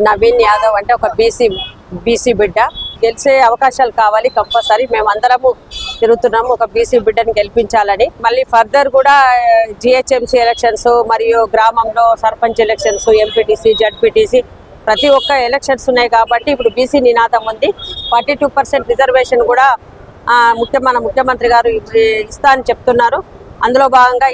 నవీన్ యాదవ్ అంటే ఒక బీసీ బిడ్డ గెలిచే అవకాశాలు కావాలి కంపల్సరీ. మేము అందరము తిరుగుతున్నాము ఒక బీసీ బిడ్డని గెలిపించాలని. మళ్ళీ ఫర్దర్ కూడా జిహెచ్ఎంసీ ఎలక్షన్స్ మరియు గ్రామంలో సర్పంచ్ ఎలక్షన్స్, ఎంపీటీసీ, జడ్పీటీసీ ప్రతి ఒక్క ఎలక్షన్స్ ఉన్నాయి కాబట్టి ఇప్పుడు బీసీ నినాదం ఉంది. 42% రిజర్వేషన్ కూడా మన ముఖ్యమంత్రి గారు ఇస్తా అని చెప్తున్నారు. అందులో భాగంగా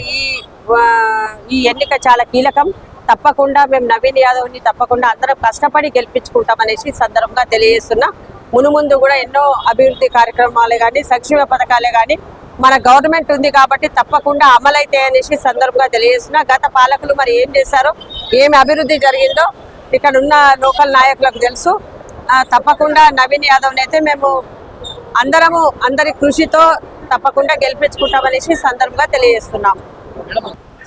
ఈ ఎన్నిక చాలా కీలకం. తప్పకుండా మేము నవీన్ యాదవ్ని తప్పకుండా అందరం కష్టపడి గెలిపించుకుంటామనేసి సందర్భంగా తెలియజేస్తున్నా. మునుముందు కూడా ఎన్నో అభివృద్ధి కార్యక్రమాలే కానీ సంక్షేమ పథకాలే కానీ మన గవర్నమెంట్ ఉంది కాబట్టి తప్పకుండా అమలైతే అనేసి సందర్భంగా తెలియజేస్తున్నా. గత పాలకులు మరి ఏం చేశారో, ఏమి అభివృద్ధి జరిగిందో ఇక్కడ ఉన్న లోకల్ నాయకులకు తెలుసు. తప్పకుండా నవీన్ యాదవ్ని అయితే మేము అందరి కృషితో తప్పకుండా గెలిపించుకుంటామనేసి సందర్భంగా తెలియజేస్తున్నాం.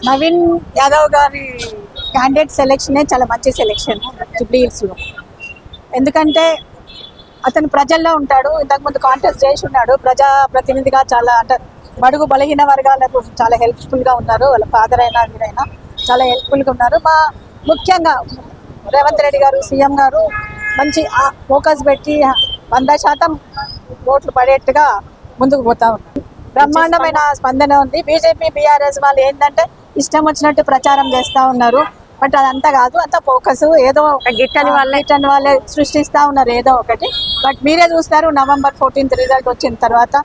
నవీన్ యాదవ్ గారి క్యాండిడేట్ సెలెక్షనే చాలా మంచి సెలెక్షన్ జూబ్లీ హిల్స్లో. ఎందుకంటే అతను ప్రజల్లో ఉంటాడు, ఇంతకుముందు కాంటెస్ట్ చేసి ఉన్నాడు, ప్రజాప్రతినిధిగా చాలా అంటే బడుగు బలహీన వర్గాలకు చాలా హెల్ప్ఫుల్గా ఉన్నారు. వాళ్ళ ఫాదర్ అయినా వీరైనా చాలా హెల్ప్ఫుల్గా ఉన్నారు. ముఖ్యంగా రేవంత్ రెడ్డి గారు సీఎం గారు మంచి ఫోకస్ పెట్టి 100% ఓట్లు పడేట్టుగా ముందుకు పోతా ఉన్నారు. బ్రహ్మాండమైన స్పందన ఉంది. బీజేపీ బీఆర్ఎస్ వాళ్ళు ఏంటంటే ఇష్టం వచ్చినట్టు ప్రచారం చేస్తూ ఉన్నారు. బట్ అదంతా కాదు, అంత ఫోకస్ ఏదో గిట్టని వాళ్ళే సృష్టిస్తూ ఉన్నారు ఏదో ఒకటి. బట్ మీరే చూస్తారు November 14th రిజల్ట్ వచ్చిన తర్వాత